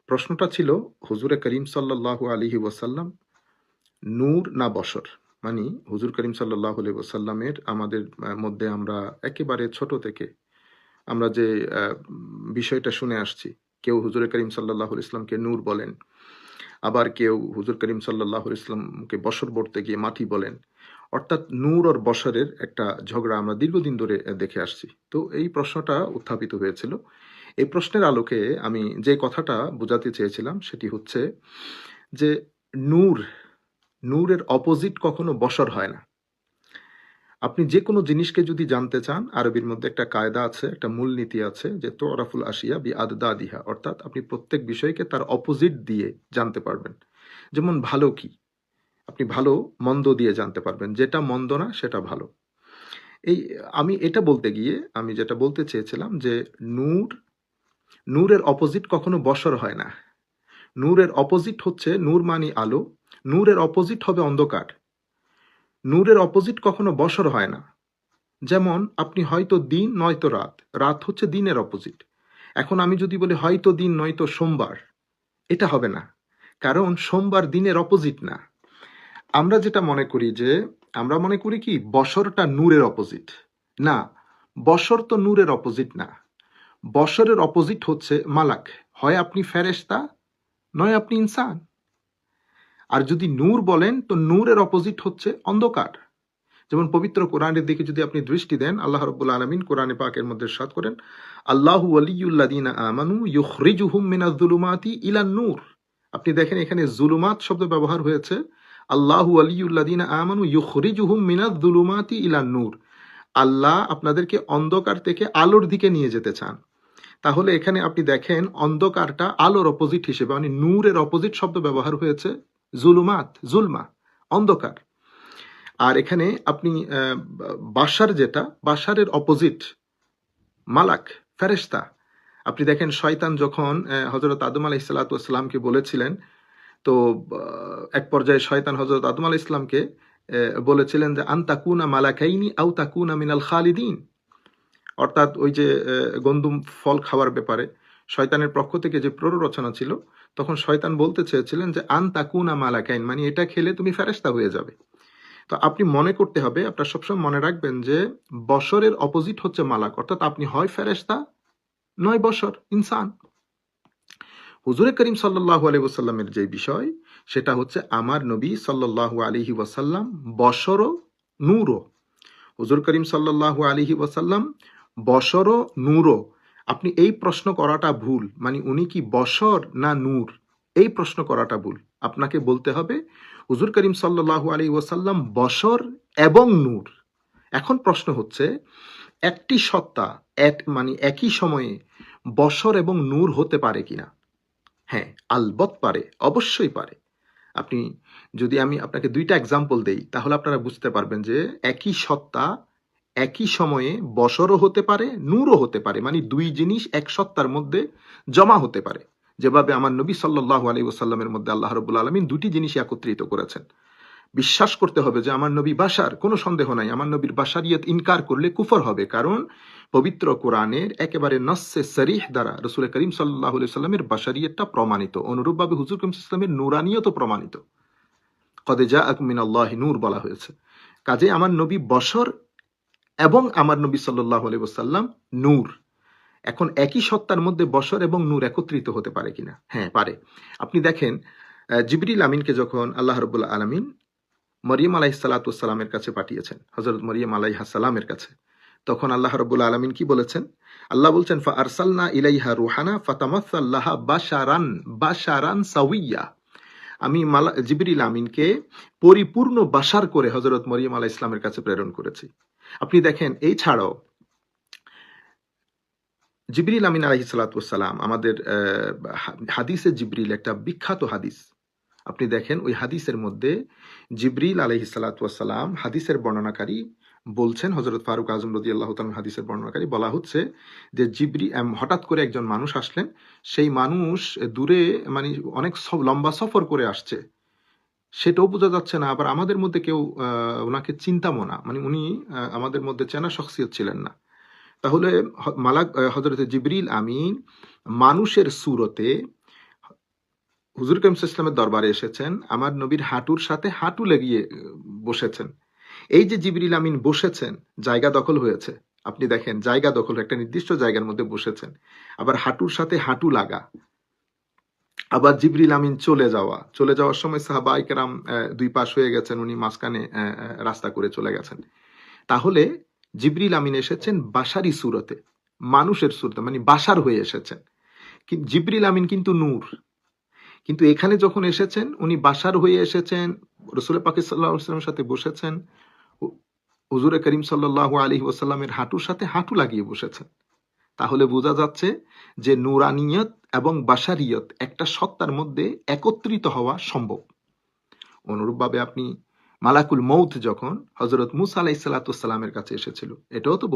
প্রশ্নটা ছিল হুজুরে করিম সাল্লাল্লাহু আলাইহি ওয়াসাল্লাম নূর না বশর? মানে হুজুর করিম সাল্লাল্লাহু আলাইহি ওয়াসাল্লামের আমাদের মধ্যে আমরা একেবারে ছোট থেকে আমরা যে বিষয়টা শুনে আসছি, কেউ হুজুরে করিম সাল্লাল্লাহু আলাইহি ইসলামকে নূর বলেন, আবার কেউ হুজুর করিম সাল্লাল্লাহু আলাইহি ইসলামকে বশর বলতে গিয়ে মাটি বলেন। অর্থাৎ নূর আর বশরের একটা ঝগড়া আমরা দীর্ঘদিন ধরে দেখে আসছি। তো এই প্রশ্নটা উত্থাপিত হয়েছিল। এই প্রশ্নের আলোকে আমি যে কথাটা বোঝাতে চেয়েছিলাম সেটি হচ্ছে যে নূর, নূরের অপোজিট কখনো বশর হয় না। আপনি যে কোনো জিনিসকে যদি জানতে চান, আরবির মধ্যে একটা কায়দা আছে, একটা মূলনীতি আছে যে তুরাফুল আশিয়া বিআদদাদিহা, অর্থাৎ আপনি প্রত্যেক বিষয়কে তার অপোজিট দিয়ে জানতে পারবেন। যেমন ভালো কি, আপনি ভালো মন্দ দিয়ে জানতে পারবেন, যেটা মন্দ না সেটা ভালো। এই আমি এটা বলতে গিয়ে আমি যেটা বলতে চেয়েছিলাম যে নূর, নূরের অপোজিট কখনো বশর হয় না। নূরের অপোজিট হচ্ছে, নূর মানে আলো, নূরের অপোজিট হবে অন্ধকার। নূরের অপোজিট কখনো বশর হয় না। যেমন আপনি হয়তো দিন নয়তো রাত, রাত হচ্ছে দিনের অপোজিট। এখন আমি যদি বলি হয়তো দিন নয়তো সোমবার, এটা হবে না, কারণ সোমবার দিনের অপোজিট না। আমরা যেটা মনে করি যে, আমরা মনে করি কি বশরটা নূরের অপোজিট। না, বশর তো নূরের অপোজিট না। বশরের অপোজিট হচ্ছে মালাক। হয় আপনি ফেরেশতা, নয় আপনি ইনসান। আর যদি নূর বলেন তো নূরের অপোজিট হচ্ছে অন্ধকার। যেমন পবিত্র কোরআনের দিকে যদি আপনি দৃষ্টি দেন, আল্লাহ রাব্বুল আলামিন কোরআনে পাকের মধ্যে ইরশাদ করেন, আল্লাহু ওয়ালিয়ুল্লাযিনা আমানু ইউখরিজুহুম মিনাজ-জুলুমাতি ইলান-নূর। আপনি দেখেন এখানে জুলুমাত শব্দ ব্যবহার হয়েছে। আল্লাহু ওয়ালিয়ুল্লাযিনা আমানু ইউখরিজুহুম মিনাজ-জুলুমাতি ইলান-নূর। আল্লাহ আপনাদেরকে অন্ধকার থেকে আলোর দিকে নিয়ে যেতে চান। তাহলে এখানে আপনি দেখেন অন্ধকারটা আলোর অপোজিট হিসেবে, মানে নূরের অপোজিট শব্দ ব্যবহার হয়েছে জুলুমাত, জুলমা, অন্ধকার। আর এখানে আপনি বাশার, যেটা বাশারের অপোজিট মালাক, ফেরেশতা। আপনি দেখেন শয়তান যখন হযরত আদম আলাইহিস সালাতু ওয়াস সালামকে বলেছিলেন, তো এক পর্যায়ে শয়তান হযরত আদম আলাইহিস সালামকে বলেছিলেন যে আন তাকুনা মালাকাইনি আও তাকুনা মিনাল খালিদিন। অর্থাৎ ওই যে গন্ধুম ফল খাওয়ার ব্যাপারে শয়তানের পক্ষ থেকে যে প্ররোচনা ছিল, তখন শয়তান বলতে চেয়েছিলেন যে আন তাকুনা মালাকাইন, মানে এটা খেলে তুমি ফেরেশতা হয়ে যাবে। তো আপনি মনে করতে হবে, আপনার সবসময় মনে রাখবেন যে বশরের অপোজিট হচ্ছে মালাক, অর্থাৎ আপনি হয় ফেরেশতা নয় বশর, ইনসান। হুজুরে করিম সাল্লাল্লাহু আলাইহি ওয়াসাল্লামের যে বিষয়, সেটা হচ্ছে আমার নবী সাল্লাল্লাহু আলাইহি ওয়াসাল্লাম বশরও নূরও। হুজুর করিম সাল্লাল্লাহু আলাইহি ওয়াসাল্লাম বশরও নূরও। আপনি এই প্রশ্ন করাটা ভুল, মানে উনি কি বশর না নূর, এই প্রশ্ন করাটা ভুল। আপনাকে বলতে হবে হুজুর করিম সাল্লাল্লাহু আলাইহি ওয়াসাল্লাম বশর এবং নূর। এখন প্রশ্ন হচ্ছে, একটি সত্তা এক মানে একই সময়ে বশর এবং নূর হতে পারে কিনা? হ্যাঁ, আলবত পারে, অবশ্যই পারে। আপনি যদি আমি আপনাকে দুইটা এক্সাম্পল দেই, তাহলে আপনারা বুঝতে পারবেন যে একই সত্তা একই সময়ে বশরও হতে পারে, নূরও হতে পারে, মানে দুই জিনিস এক সত্তার মধ্যে জমা হতে পারে। যেভাবে আমার নবী সাল্লাল্লাহু আলাইহি ওয়াসাল্লামের মধ্যে আল্লাহ রাব্বুল আলামিন দুটি জিনিসই একত্রিত করেছেন। বিশ্বাস করতে হবে যে আমার নবী বাশার, কোনো সন্দেহ নাই। আমার নবীর বাশারিয়ত ইনকার করলে কুফর হবে, কারণ পবিত্র কোরআনের একেবারে নস্সে সরিহ দ্বারা রাসূল করিম সাল্লাল্লাহু আলাইহি ওয়াসাল্লামের বাশারিয়তটা প্রমাণিত। অনুরূপভাবে হুজুর করিম সাল্লাল্লাহু আলাইহি ওয়াসাল্লামের নূরানিয়ত প্রমাণিত। কদ জাআকুম মিনাল্লাহি নূর বলা হয়েছে। কাজে আমার নবী বশর এবং আমার নবী সাল্লাল্লাহু আলাইহি ওয়াসাল্লাম নূর। এখন একই সত্তার মধ্যে বশর এবং নূর একত্রিত হতে পারে কিনা? হ্যাঁ, পারে। আপনি দেখেন জিবরিল আমিনকে যখন আল্লাহ রাব্বুল আলামিন মরিয়ম আলাইহিসসালাতু ওয়াসসালামের কাছে পাঠিয়েছেন, হযরত মরিয়ম আলাইহাস সালামের কাছে, তখন আল্লাহ রাব্বুল আলামিন কি বলেছেন? আল্লাহ বলছেন ফা আরসালনা ইলাইহা রুহানা ফাতামাসসাল লাহা বাশারান সাওয়িয়া। আমি জিবরিল আমিনকে পরিপূর্ণ বাশার করে হযরত মরিয়ম আলাইহিস সালামের কাছে প্রেরণ করেছি। আপনি দেখেন, এই ছাড়াও জিবরিল আমিন আলাইহিস সালাতু ওয়াসসালাম, আমাদের হাদিসে জিবরিল একটা বিখ্যাত হাদিস। আপনি দেখেন ওই হাদিসের মধ্যে জিবরিল আলাইহিস সালাতু ওয়াসসালাম হাদিসের বর্ণনাকারী বলছেন, হযরত ফারুক আযম রাদিয়াল্লাহু তাআলা হাদিসের বর্ণনাকারী, বলা হচ্ছে যে হঠাৎ করে একজন মানুষ আসলেন। সেই মানুষ দূরে, মানে অনেক লম্বা সফর করে আসছে, সেটাও বোঝা যাচ্ছে না। আবার আমাদের মধ্যে কেউ ওনাকে চিন্তামও না, মানে উনি আমাদের মধ্যে চেনা শখসিয়ত ছিলেন না। তাহলে হযরত জিবরিল আমিন মানুষের সুরতে হুজুর করিম সাল্লাল্লাহু আলাইহি ওয়াসাল্লামের দরবারে এসেছেন, আমার নবীর হাঁটুর সাথে হাঁটু লাগিয়ে বসেছেন। এই যে জিবরিল আমিন বসেছেন, জায়গা দখল হয়েছে। আপনি দেখেন জায়গা দখল, একটা নির্দিষ্ট জায়গার মধ্যে বসেছেন, আবার হাঁটুর সাথে হাঁটু লাগা, আবার জিবরিল আমিন চলে যাওয়ার সময় সাহাবায়ে কেরাম দুই পাশ হয়ে গেছেন, উনি মাঝখানে রাস্তা করে চলে গেছেন। তাহলে জিবরিল আমিন এসেছেন বাশারি সুরতে, মানুষের সুরতে, মানে বাশার হয়ে এসেছেন। জিবরিল আমিন কিন্তু নূর, কিন্তু এখানে যখন এসেছেন উনি বাশার হয়ে এসেছেন, রসুল পাক সাল্লাল্লাহু আলাইহি ওয়াসাল্লামের সাথে বসেছেন, হুজুরে করিম সাল্লাল্লাহু আলাইহি ওয়াসাল্লামের হাঁটুর সাথে হাঁটু লাগিয়ে বসেছেন। তাহলে বোঝা যাচ্ছে যে নুরানিয়ত এবং বাশারিয়ত একটা সত্তার মধ্যে একত্রিত হওয়া সম্ভব। অনুরূপভাবে আপনি মালাকুল মৌত যখন হজরত মুসা আলাইহিসসালামের কাছে এসেছিল, এটাও তো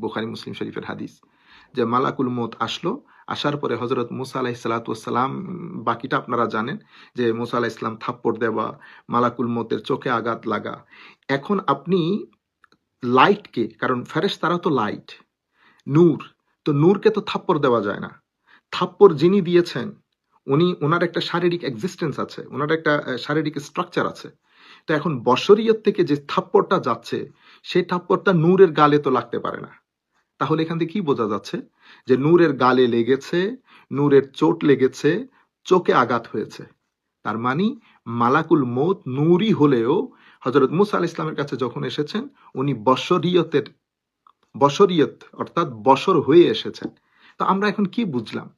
বুখারী মুসলিম শরীফের হাদিস, যে মালাকুল মৌত আসলো, আসার পরে হজরত মুসা আলাইহিসসালাম, বাকিটা আপনারা জানেন, যে মুসা আলাইহিস সালাম থাপ্পড় দেওয়া, মালাকুল মৌতের চোখে আঘাত লাগা। এখন আপনি লাইটকে, কারণ ফেরেশতারা তো লাইট, নূর, তো নূরকে তো থাপ্পড় দেওয়া যায় না। থাপ্পড় যিনি দিয়েছেন উনি, ওনার একটা শারীরিক এক্সিস্টেন্স আছে, ওনার একটা শারীরিক স্ট্রাকচার আছে। তো এখন বশরিয়ত থেকে যে থাপ্পড়টা যাচ্ছে, সেই থাপ্পড়টা নূরের গালে তো লাগতে পারে না। তাহলে এখান থেকে কি বোঝা যাচ্ছে, যে নূরের গালে লেগেছে, নূরের চোট লেগেছে, চোখে আঘাত হয়েছে। তার মানে মালাকুল মৌত নূরই হলেও হজরত মুসা আলাইহিস সালামের কাছে যখন এসেছেন, উনি বশরিয়ত অর্থাৎ বশর হয়ে এসেছেন। তো আমরা এখন কি বুঝলাম?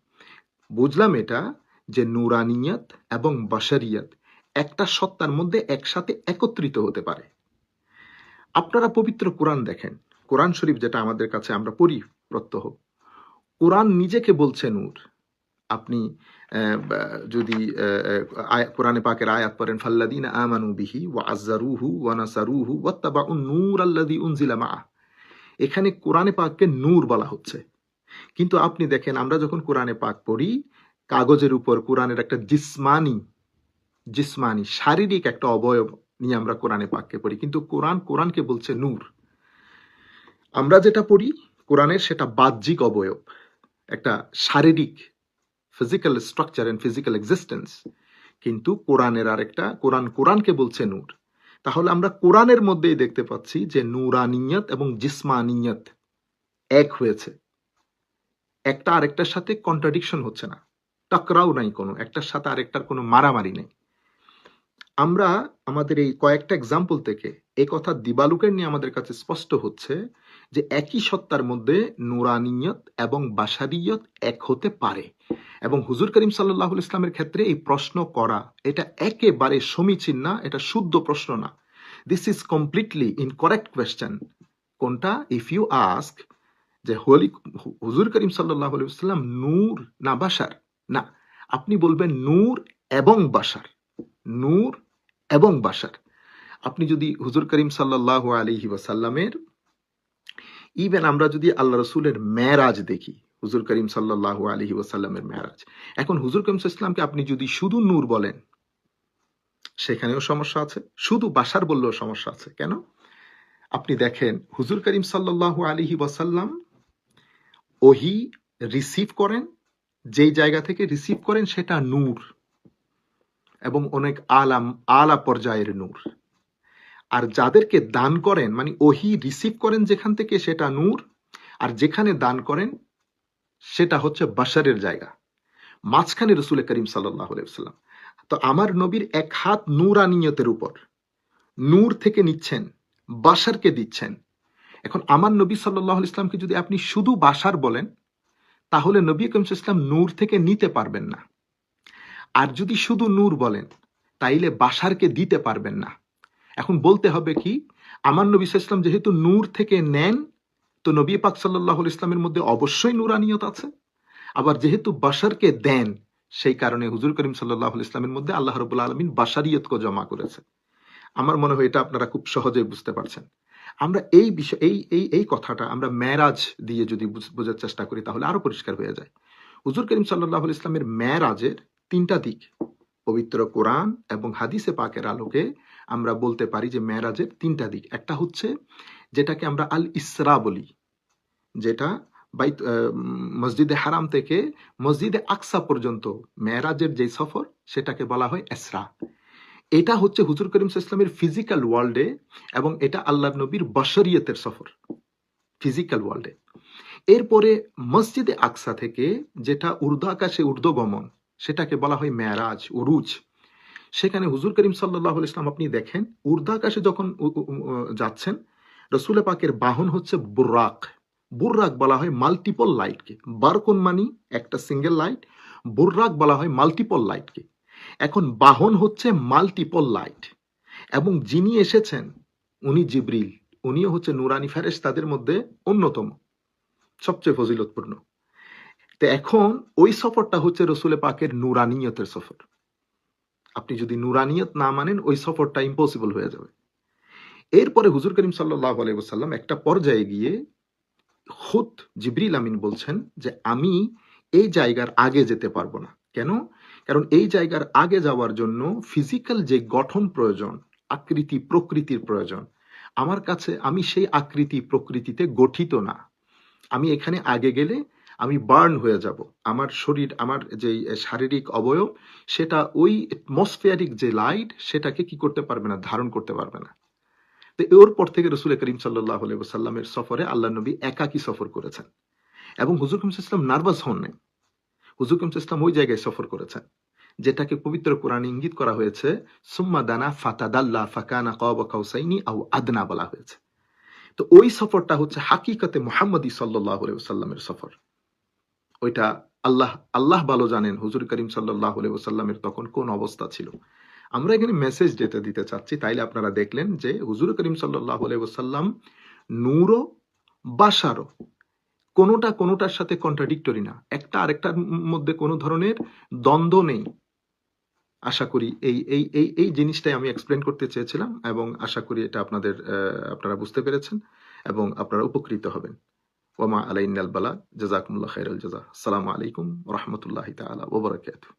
বুঝলাম এটা, যে নুরানিয়ত এবং বশরিয়ত একটা সত্তার মধ্যে একসাথে একত্রিত হতে পারে। আপনারা পবিত্র কোরআন দেখেন, কোরআন শরীফ যেটা আমাদের কাছে আমরা পড়ি প্রত্যহ, কোরআন নিজেকে বলছে নূর। আপনি যদি কোরআনে পাকের আয়াত পড়েন, ফাল্লাযীনা আমানু বিহি ওয়া আযযারুহু ওয়া নাসারুহু ওয়াত্তাবাউন নূর আল্লাযী উনজিলা মাআহ, এখানে কোরআনে পাককে নূর বলা হচ্ছে। কিন্তু আপনি দেখেন, আমরা যখন কোরআনে পাক পড়ি, কাগজের উপর কোরআনের একটা জিসমানি শারীরিক একটা অবয়ব নিয়ে আমরা কোরআনে পাককে পড়ি, কিন্তু কোরআনকে বলছে নূর। আমরা যেটা পড়ি কোরআনের, সেটা বাহ্যিক অবয়ব, একটা শারীরিক physical structure and physical existence, কিন্তু কোরআনের আরেকটা, কোরআনকে বলছে নূর। তাহলে আমরা কোরআনের মধ্যেই দেখতে পাচ্ছি যে নুরানিয়ত এবং জিসমানিয়ত এক হয়েছে, একটা আরেকটার সাথে কন্ট্রাডিকশন হচ্ছে না, টাকরাও নাই, কোনো একটার সাথে আরেকটার কোনো মারামারি নেই। আমরা আমাদের এই কয়েকটা এক্সাম্পল থেকে এই কথা দিবালুকের নিয়ে আমাদের কাছে স্পষ্ট হচ্ছে যে একই সত্তার মধ্যে নুরানিয়ত এবং বাশারিয়ত এক হতে পারে। এবং হুজুর করিম সাল্লাল্লাহু আলাইহি ইসলামের ক্ষেত্রে এই প্রশ্ন করা, এটা একেবারে সমীচীন না, এটা শুদ্ধ প্রশ্ন না। This is completely incorrect question. কোনটা? ইফ ইউ আস্ক যে হুজুর করিম সাল্লাল্লাহু আলাইহি ওয়াসাল্লাম নূর না বাশার, না, আপনি বলবেন নূর এবং বাশার, নূর এবং বাশার। আপনি যদি হুজুর করিম সাল্লাল্লাহু আলাইহি ওয়াসাল্লামের, ইভেন আমরা যদি আল্লাহ রসুলের মেরাজ দেখি, হুজুর করিম সাল্লাল্লাহু আলাইহি ওয়াসাল্লামের মেরাজ, এখন হুজুর করিম সাল্লাল্লাহু আলাইহি ওয়াসাল্লামকে আপনি যদি শুধু নূর বলেন, সেখানেও সমস্যা আছে, শুধু বাশার বললেও সমস্যা আছে। কেন? আপনি দেখেন হুজুর করিম সাল্লাল্লাহু আলাইহি ওয়াসাল্লাম ওহী রিসিভ করেন, যেই জায়গা থেকে রিসিভ করেন সেটা নূর, এবং অনেক আলা পর্যায়ের নূর। আর যাদেরকে দান করেন, মানে ওহী রিসিভ করেন যেখান থেকে, সেটা নূর, আর যেখানে দান করেন সেটা হচ্ছে বাশারের জায়গা, মাঝখানে রসুল করিম সাল্লাল্লাহু আলাইহি ওয়াসাল্লাম। তো আমার নবীর এক হাত নূরানিয়তের উপর, নূর থেকে নিচ্ছেন, বাশারকে দিচ্ছেন। এখন আমার নবী সাল্লাল্লাহু আলাইহি ওয়াসাল্লামকে যদি আপনি শুধু বাশার বলেন, তাহলে নবী করিম সাল্লাল্লাহু আলাইহি ওয়াসাল্লাম নূর থেকে নিতে পারবেন না। আর যদি শুধু নূর বলেন, তাইলে বাশারকে দিতে পারবেন না। এখন বলতে হবে কি, আমার নবী সাল্লাল্লাহু আলাইহি ওয়াসাল্লাম যেহেতু নূর থেকে নেন, তো নবী পাক সাল্লাল্লাহু আলাইহি ওয়াসাল্লামের মধ্যে অবশ্যই নূরানিয়ত আছে। আবার যেহেতু বাশারকে দেন, সেই কারণে হুজুর করিম সাল্লাল্লাহু আলাইহি ওয়াসাল্লামের মধ্যে আল্লাহ রাব্বুল আলামিন বাশারিয়তকে জমা করেছে। আমার মনে হয় এটা আপনারা খুব সহজেই বুঝতে পারছেন। আমরা এই বিষয়, এই কথাটা আমরা মেরাজ দিয়ে যদি বোঝার চেষ্টা করি, তাহলে আরো পরিষ্কার হয়ে যায়। হুজুর করিম সাল্লাল্লাহু আলাইহি ওয়াসাল্লামের মেরাজের তিনটা দিক, পবিত্র কোরআন এবং হাদিসে পাকের আলোকে আমরা বলতে পারি যে মেরাজের তিনটা দিক। একটা হচ্ছে যেটাকে আমরা আল ইসরা বলি, যেটা মসজিদে হারাম থেকে মসজিদে আকসা পর্যন্ত মেরাজের যে সফর সেটাকে বলা হয় ইসরা। এটা হচ্ছে হুজুর করিম সাল্লাল্লাহু আলাইহি ওয়াসাল্লামের ফিজিক্যাল ওয়ার্ল্ডে, এবং এটা আল্লাহর নবীর বশরিয়তের সফর ফিজিক্যাল ওয়ার্ল্ডে। এরপরে মসজিদে আকসা থেকে যেটা ঊর্ধ্বাকাশে ঊর্ধ্বগমন, সেটাকে বলা হয় মেরাজ, উরুজ। সেখানে হুজুর করিম সাল্লাল্লাহু আলাইহি ওয়াসাল্লাম আপনি দেখেন ঊর্ধ্বাকাশে যখন যাচ্ছেন, রসুল পাকের বাহন হচ্ছে বুর্রাক। বুর্রাক বলা হয় মাল্টিপল লাইটকে। বারকুন মানি একটা সিঙ্গেল লাইট, বুর্রাক বলা হয় মাল্টিপল লাইটকে। এখন বাহন হচ্ছে মাল্টিপল লাইট, এবং যিনি এসেছেন উনি জিবরিল, উনিও হচ্ছে নুরানি ফেরেশতাদের মধ্যে অন্যতম, সবচেয়ে ফজিলতপূর্ণ। তো এখন ওই সফরটা হচ্ছে রসুল পাকের নুরানিয়তের সফর। আপনি যদি নুরানিয়ত না মানেন, ওই সফরটা ইম্পসিবল হয়ে যাবে। এরপরে হুজুর করিম সাল্লাল্লাহু আলাইহি ওয়াসাল্লাম একটা পর্যায়ে গিয়ে খুদ জিবরিল আমিন বলছেন যে আমি এই জায়গার আগে যেতে পারবো না। কেন? কারণ এই জায়গার আগে যাওয়ার জন্য ফিজিক্যাল যে গঠন প্রয়োজন, আকৃতি প্রকৃতির প্রয়োজন, আমার কাছে আমি সেই আকৃতি প্রকৃতিতে গঠিত না। আমি এখানে আগে গেলে আমি বার্ন হয়ে যাব। আমার শরীর, আমার যে শারীরিক অবয়ব, সেটা ওই অ্যাটমসফিয়ারিক যে লাইট সেটাকে কি করতে পারবে না, ধারণ করতে পারবে না। তো এর পর থেকে রসুল করিম সাল্লাল্লাহু আলাইহি ওয়াসাল্লামের সফরে আল্লাহ নবী একাকী সফর করেছেন, এবং হুজুর করিম সাল্লাল্লাহু আলাইহি ওয়াসাল্লাম নার্ভাস হন নাই। হুজুর করিম সাল্লাল্লাহু আলাইহি ওয়াসাল্লাম ওই জায়গায় সফর করেছেন যেটাকে পবিত্র কোরআনে ইঙ্গিত করা হয়েছে, সুম্মা দানা ফাতাদাল্লা ফাকানা কাবা কাউসাইনি আও আদনা বলা হয়েছে। তো ওই সফরটা হচ্ছে হাকিকতে মুহাম্মদী সাল্লাল্লাহু আলাইহি ওয়াসাল্লামের সফর। ওইটা আল্লাহ আল্লাহ ভালো জানেন হুজুর করিম সাল্লাল্লাহু আলাইহি ওয়াসাল্লামের তখন কোন অবস্থা ছিল। আমরা এখানে মেসেজ যেটা দিতে চাচ্ছি, তাইলে আপনারা দেখলেন যে হুজুর করিম সাল্লাল্লাহু আলাইহি ওয়াসাল্লাম নূরও বাশারও, কোনোটা কোনোটার সাথে কন্ট্রাডিক্টরি না, একটা আরেকটার মধ্যে কোনো ধরনের দ্বন্দ্ব নেই। আশা করি এই এই এই এই জিনিসটাই আমি এক্সপ্লেন করতে চেয়েছিলাম, এবং আশা করি এটা আপনারা বুঝতে পেরেছেন এবং আপনারা উপকৃত হবেন। ওমা আলাইনাল বালা, জাযাকুমুল্লাহ খাইরাল জাযা। আসসালামু আলাইকুম ওয়া রাহমাতুল্লাহি তাআলা ওয়া বারাকাতুহু।